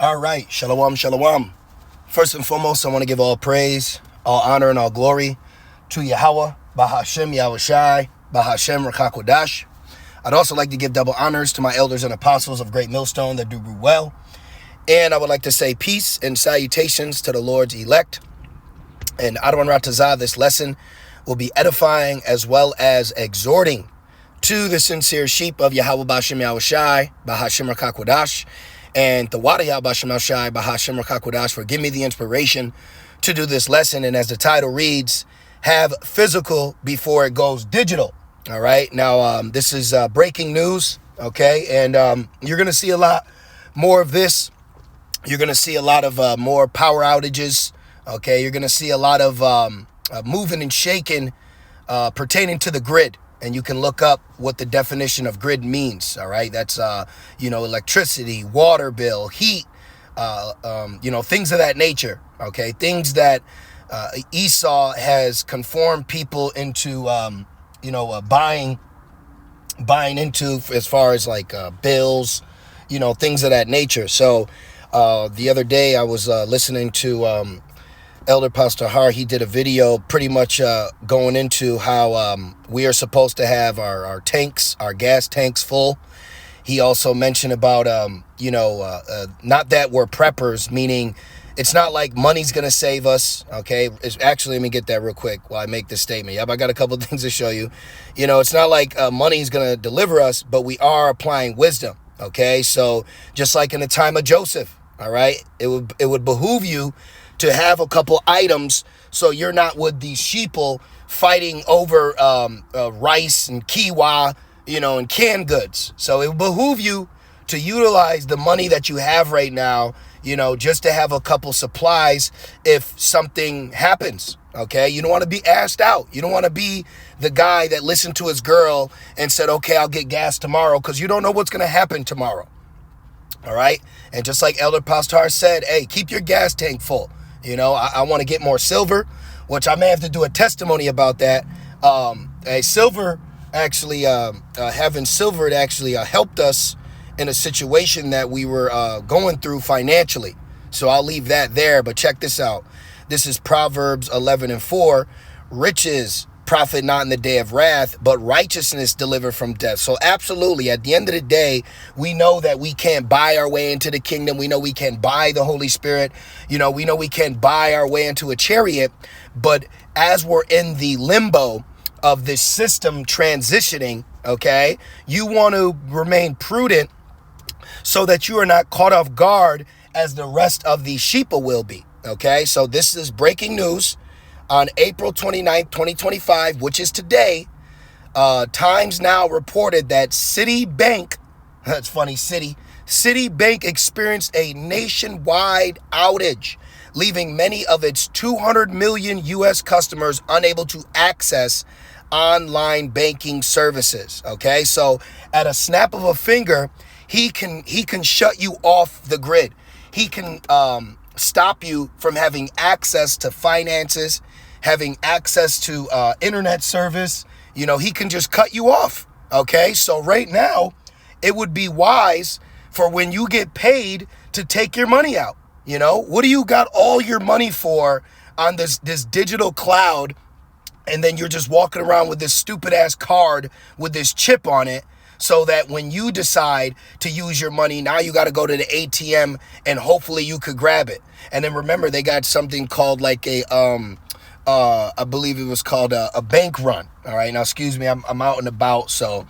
All right, shalom, shalom. First and foremost, I want to give all praise, all honor, and all glory to Yahweh, Bahashem Yahushai, Bahashem Rakakwadash. I'd also like to give double honors to my elders and apostles of Great Millstone that do well. And I would like to say peace and salutations to the Lord's elect. And Adon Ratazah, this lesson will be edifying as well as exhorting to the sincere sheep of Yahweh Bahashem Yahushai, Bahashem Rakakwadash. And the Wada Yahbashim Shai Bahashem Rakakwadash for giving me the inspiration to do this lesson. And as the title reads, have physical before it goes digital. All right. Now, this is breaking news. OK, and you're going to see a lot more of this. You're going to see a lot of more power outages. OK, you're going to see a lot of moving and shaking pertaining to the grid. And you can look up what the definition of grid means. All right. That's, electricity, water bill, heat, things of that nature. OK, things that Esau has conformed people into, buying into as far as like bills, things of that nature. So the other day I was listening to Elder Pastor Har. He did a video pretty much going into how we are supposed to have our tanks, our gas tanks full. He also mentioned about, not that we're preppers, meaning it's not like money's going to save us. Okay. It's actually, let me get that real quick while I make this statement. Yep. I got a couple of things to show you. It's not like money's going to deliver us, but we are applying wisdom. Okay. So just like in the time of Joseph, all right, it would behoove you to have a couple items so you're not with these sheeple fighting over rice and kiwa, and canned goods. So it would behoove you to utilize the money that you have right now, just to have a couple supplies if something happens. Okay, you don't want to be asked out. You don't want to be the guy that listened to his girl and said, okay, I'll get gas tomorrow, because you don't know what's going to happen tomorrow. All right. And just like Elder Pastor said, hey, keep your gas tank full. I want to get more silver, which I may have to do a testimony about that. Silver actually, having silver, it actually helped us in a situation that we were going through financially. So I'll leave that there. But check this out. This is Proverbs 11:4. Riches profit not in the day of wrath, but righteousness deliver from death. So absolutely, at the end of the day, we know that we can't buy our way into the kingdom. We know we can't buy the Holy Spirit. We know we can't buy our way into a chariot. But as we're in the limbo of this system transitioning, okay, you want to remain prudent so that you are not caught off guard as the rest of the sheeple will be. Okay, so this is breaking news. On April 29th, 2025, which is today, Times Now reported that Citibank, that's funny, Citibank experienced a nationwide outage, leaving many of its 200 million U.S. customers unable to access online banking services. Okay, so at a snap of a finger, he can shut you off the grid. He can stop you from having access to finances, having access to internet service. He can just cut you off. Okay, so right now it would be wise for when you get paid to take your money out. What do you got all your money for on this digital cloud, and then you're just walking around with this stupid ass card with this chip on it, so that when you decide to use your money, now you got to go to the ATM and hopefully you could grab it. And then remember, they got something called like a I believe it was called a bank run. All right. Now, excuse me, I'm out and about. So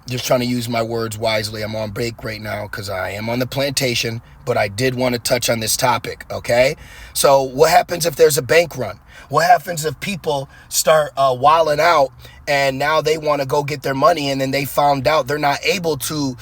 just trying to use my words wisely. I'm on break right now because I am on the plantation, but I did want to touch on this topic. Okay. So what happens if there's a bank run? What happens if people start wilding out and now they want to go get their money, and then they found out they're not able to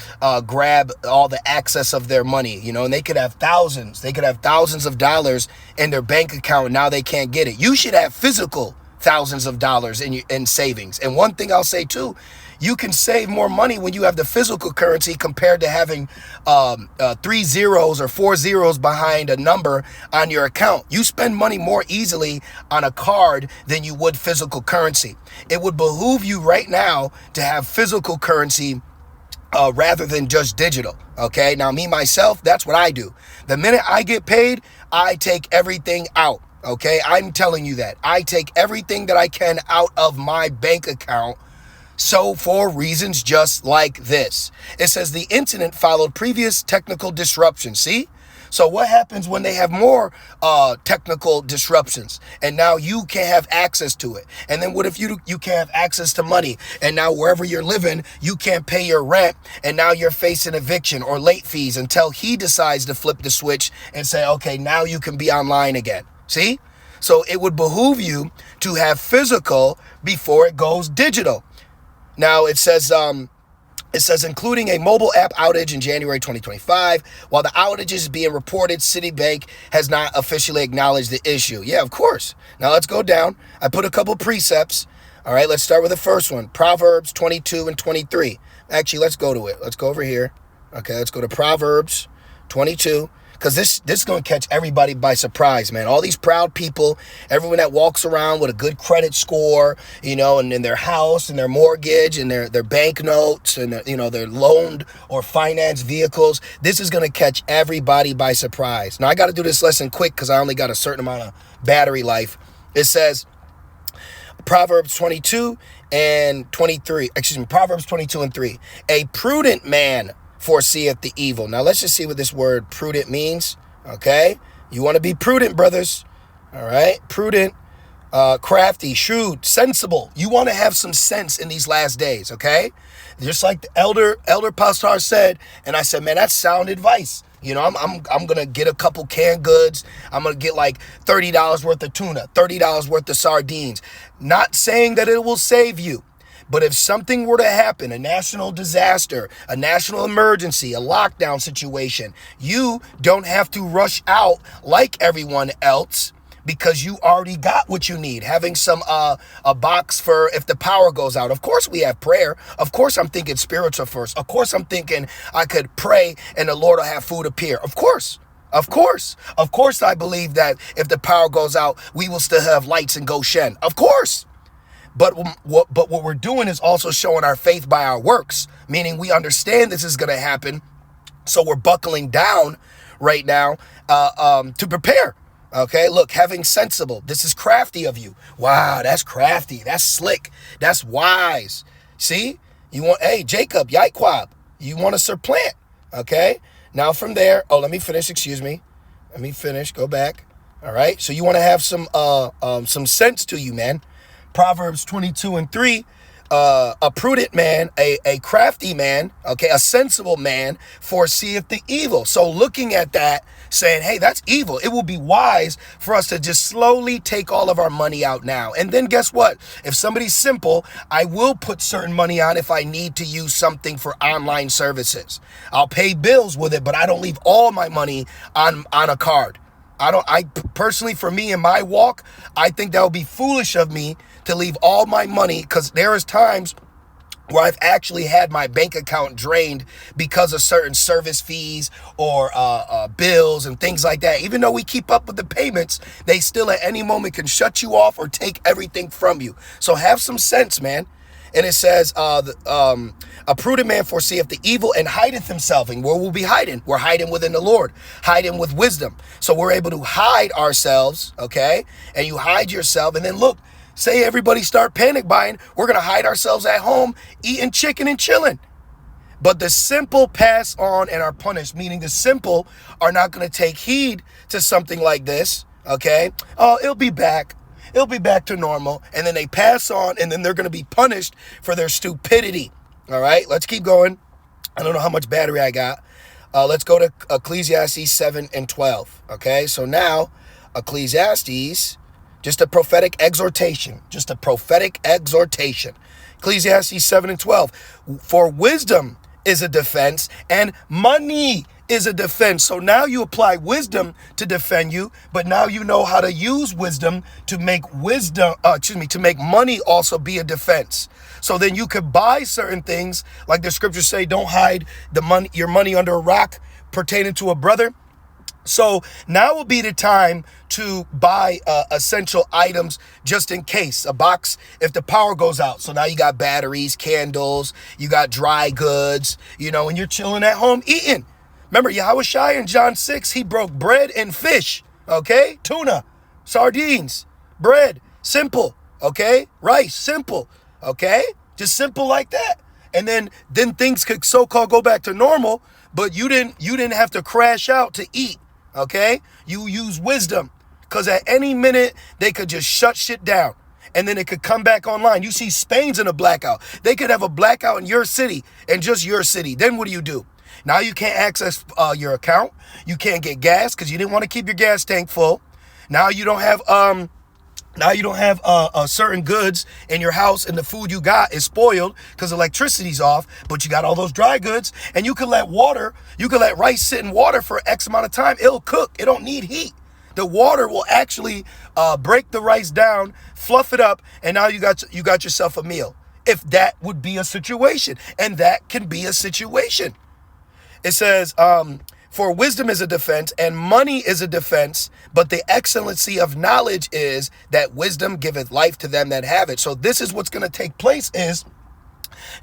grab all the access of their money, and they could have thousands of dollars in their bank account, and now they can't get it. You should have physical thousands of dollars in savings. And one thing I'll say too, you can save more money when you have the physical currency compared to having 3 zeros or 4 zeros behind a number on your account. You spend money more easily on a card than you would physical currency. It would behoove you right now to have physical currency rather than just digital. Okay, now me myself, that's what I do. The minute I get paid, I take everything out. Okay, I'm telling you that I take everything that I can out of my bank account. So for reasons just like this, it says the incident followed previous technical disruptions. See? So what happens when they have more technical disruptions and now you can't have access to it? And then what if you can't have access to money and now wherever you're living, you can't pay your rent and now you're facing eviction or late fees until he decides to flip the switch and say, okay, now you can be online again. See? So it would behoove you to have physical before it goes digital. Now it says including a mobile app outage in January 2025. While the outage is being reported, Citibank has not officially acknowledged the issue. Yeah, of course. Now let's go down. I put a couple precepts. All right, let's start with the first one. Proverbs 22 and 23. Actually, let's go to it. Let's go over here. Okay, let's go to Proverbs 22. Because this is going to catch everybody by surprise, man. All these proud people, everyone that walks around with a good credit score, you know, and in their house and their mortgage and their bank notes and, you know, their loaned or financed vehicles. This is going to catch everybody by surprise. Now, I got to do this lesson quick because I only got a certain amount of battery life. It says, Proverbs 22 and 23, Proverbs 22 and 3. A prudent man foreseeth the evil. Now let's just see what this word prudent means. Okay, you want to be prudent, brothers. All right, prudent, crafty, shrewd, sensible. You want to have some sense in these last days. Okay, just like the elder pastor said, and I said, man, that's sound advice. You know, I'm gonna get a couple canned goods. I'm gonna get like $30 worth of tuna, $30 worth of sardines. Not saying that it will save you. But if something were to happen, a national disaster, a national emergency, a lockdown situation, you don't have to rush out like everyone else because you already got what you need. Having some a box for if the power goes out. Of course we have prayer. Of course I'm thinking spiritual first. Of course I'm thinking I could pray and the Lord will have food appear. Of course. Of course I believe that if the power goes out, we will still have lights in Goshen. Of course. But what we're doing is also showing our faith by our works, meaning we understand this is going to happen. So we're buckling down right now to prepare. Okay, look, having sensible. This is crafty of you. Wow, that's crafty. That's slick. That's wise. See, you want, hey, Jacob, Yaiquab, you want to supplant. Okay, now from there. Oh, let me finish. Excuse me. Let me finish. Go back. All right. So you want to have some sense to you, man. Proverbs 22 and 3, a prudent man, a crafty man, okay, a sensible man foreseeth the evil. So looking at that, saying, hey, that's evil. It will be wise for us to just slowly take all of our money out now. And then guess what? If somebody's simple, I will put certain money on if I need to use something for online services. I'll pay bills with it, but I don't leave all my money on a card. I personally, for me in my walk, I think that would be foolish of me to leave all my money, because there is times where I've actually had my bank account drained because of certain service fees or bills and things like that. Even though we keep up with the payments, they still at any moment can shut you off or take everything from you. So have some sense, man. And it says, a prudent man foreseeth the evil and hideth himself. And where we'll be hiding? We're hiding within the Lord, hiding with wisdom. So we're able to hide ourselves, okay? And you hide yourself. And then look, say everybody start panic buying. We're going to hide ourselves at home, eating chicken and chilling. But the simple pass on and are punished, meaning the simple are not going to take heed to something like this, okay? Oh, it'll be back. It'll be back to normal. And then they pass on, and then they're going to be punished for their stupidity. All right, let's keep going. I don't know how much battery I got. Let's go to Ecclesiastes 7 and 12. Okay, so now Ecclesiastes, just a prophetic exhortation. Just a prophetic exhortation. Ecclesiastes 7 and 12. For wisdom is a defense, and money is a defense. So now you apply wisdom to defend you, but now you know how to use wisdom to make to make money also be a defense. So then you could buy certain things, like the scriptures say, don't hide your money under a rock pertaining to a brother. So now will be the time to buy essential items just in case. A box if the power goes out. So now you got batteries, candles, you got dry goods, and you're chilling at home eating. Remember, Yahushua in John 6, he broke bread and fish, okay? Tuna, sardines, bread, simple, okay? Rice, simple, okay? Just simple like that. And then things could so-called go back to normal, but you didn't have to crash out to eat. Okay? You use wisdom, because at any minute they could just shut shit down and then it could come back online. You see Spain's in a blackout. They could have a blackout in your city and just your city. Then what do? Now you can't access your account. You can't get gas because you didn't want to keep your gas tank full. Now you don't have certain goods in your house, and the food you got is spoiled because electricity's off, but you got all those dry goods, and you can let rice sit in water for X amount of time. It'll cook. It don't need heat. The water will actually break the rice down, fluff it up, and now you got yourself a meal. If that would be a situation, and that can be a situation. It says, for wisdom is a defense and money is a defense, but the excellency of knowledge is that wisdom giveth life to them that have it. So this is what's going to take place is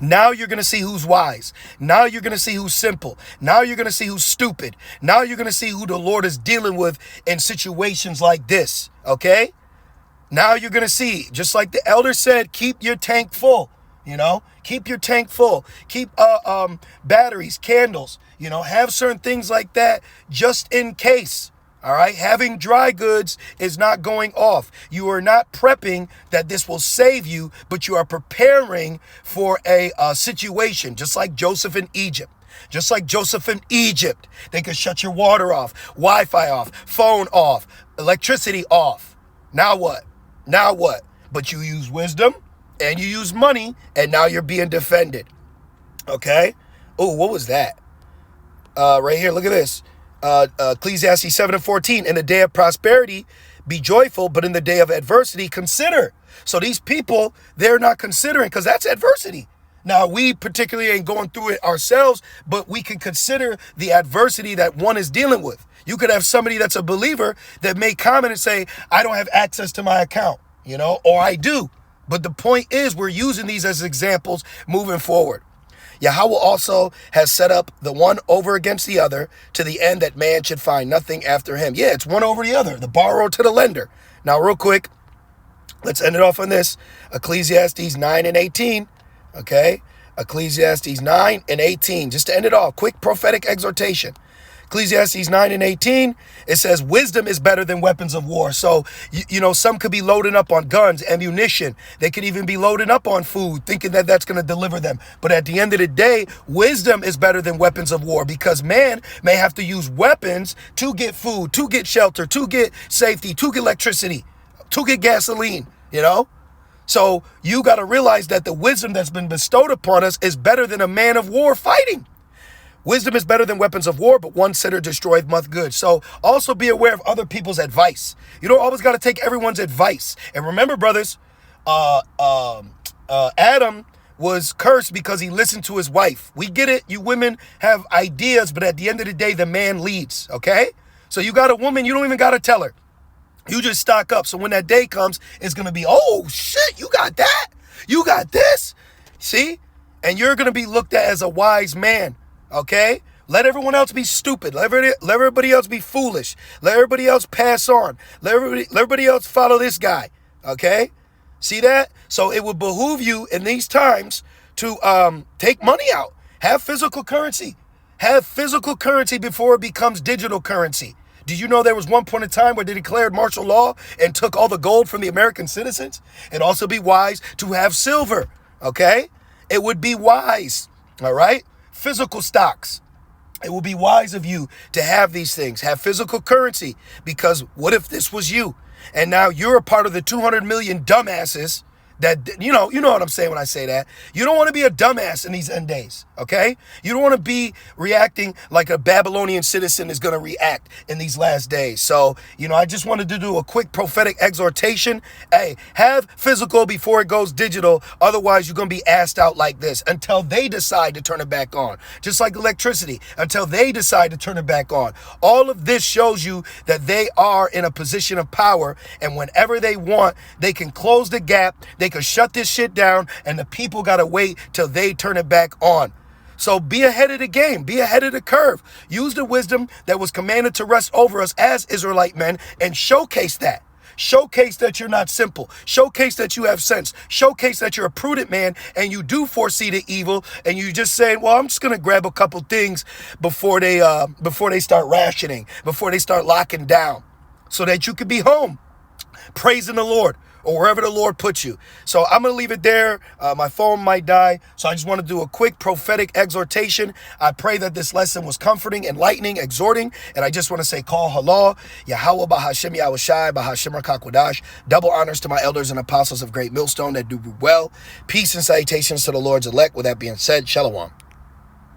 now you're going to see who's wise. Now you're going to see who's simple. Now you're going to see who's stupid. Now you're going to see who the Lord is dealing with in situations like this. Okay? Now you're going to see, just like the elder said, keep your tank full. Keep your tank full. Keep batteries, candles, have certain things like that just in case. All right. Having dry goods is not going off. You are not prepping that this will save you, but you are preparing for a situation, just like Joseph in Egypt. They could shut your water off, Wi-Fi off, phone off, electricity off. Now what? But you use wisdom and you use money, and now you're being defended. Okay? Oh, what was that? Right here, look at this. Ecclesiastes 7:14. In the day of prosperity, be joyful, but in the day of adversity, consider. So these people, they're not considering because that's adversity. Now, we particularly ain't going through it ourselves, but we can consider the adversity that one is dealing with. You could have somebody that's a believer that may comment and say, I don't have access to my account, or I do. But the point is, we're using these as examples moving forward. Yahweh also has set up the one over against the other to the end that man should find nothing after him. Yeah, it's one over the other, the borrower to the lender. Now, real quick, let's end it off on this. Ecclesiastes 9:18. Okay? Ecclesiastes 9:18. Just to end it off, quick prophetic exhortation. Ecclesiastes 9:18, it says, wisdom is better than weapons of war. So, some could be loading up on guns, ammunition. They could even be loading up on food, thinking that that's going to deliver them. But at the end of the day, wisdom is better than weapons of war, because man may have to use weapons to get food, to get shelter, to get safety, to get electricity, to get gasoline, So you got to realize that the wisdom that's been bestowed upon us is better than a man of war fighting. Wisdom is better than weapons of war, but one sinner destroyeth much good. So also be aware of other people's advice. You don't always got to take everyone's advice. And remember, brothers, Adam was cursed because he listened to his wife. We get it. You women have ideas, but at the end of the day, the man leads. Okay? So you got a woman, you don't even got to tell her. You just stock up. So when that day comes, it's going to be, oh, shit, you got that? You got this? See? And you're going to be looked at as a wise man. Okay? Let everyone else be stupid. Let everybody else be foolish. Let everybody else pass on. Let everybody else follow this guy. Okay? See that? So it would behoove you in these times to take money out. Have physical currency. Have physical currency before it becomes digital currency. Did you know there was one point in time where they declared martial law and took all the gold from the American citizens? It'd also be wise to have silver. Okay? It would be wise. All right? Physical stocks. It will be wise of you to have these things, have physical currency, because what if this was you? And now you're a part of the 200 million dumbasses That, you know what I'm saying when I say that. You don't want to be a dumbass in these end days, okay? You don't want to be reacting like a Babylonian citizen is going to react in these last days. So, I just wanted to do a quick prophetic exhortation. Hey, have physical before it goes digital. Otherwise, you're going to be asked out like this until they decide to turn it back on. Just like electricity, until they decide to turn it back on. All of this shows you that they are in a position of power, and whenever they want, they can close the gap. They could shut this shit down, and the people got to wait till they turn it back on. So be ahead of the game. Be ahead of the curve. Use the wisdom that was commanded to rest over us as Israelite men and showcase that. Showcase that you're not simple. Showcase that you have sense. Showcase that you're a prudent man and you do foresee the evil, and you just saying, well, I'm just going to grab a couple things before they start rationing, before they start locking down, so that you could be home praising the Lord, or wherever the Lord puts you. So I'm going to leave it there. My phone might die. So I just want to do a quick prophetic exhortation. I pray that this lesson was comforting, enlightening, exhorting. And I just want to say, call halal, Yahweh Bahashem Yahushai, Bahashem Rakakwadash. Double honors to my elders and apostles of Great Millstone that do well. Peace and salutations to the Lord's elect. With that being said, Shalom.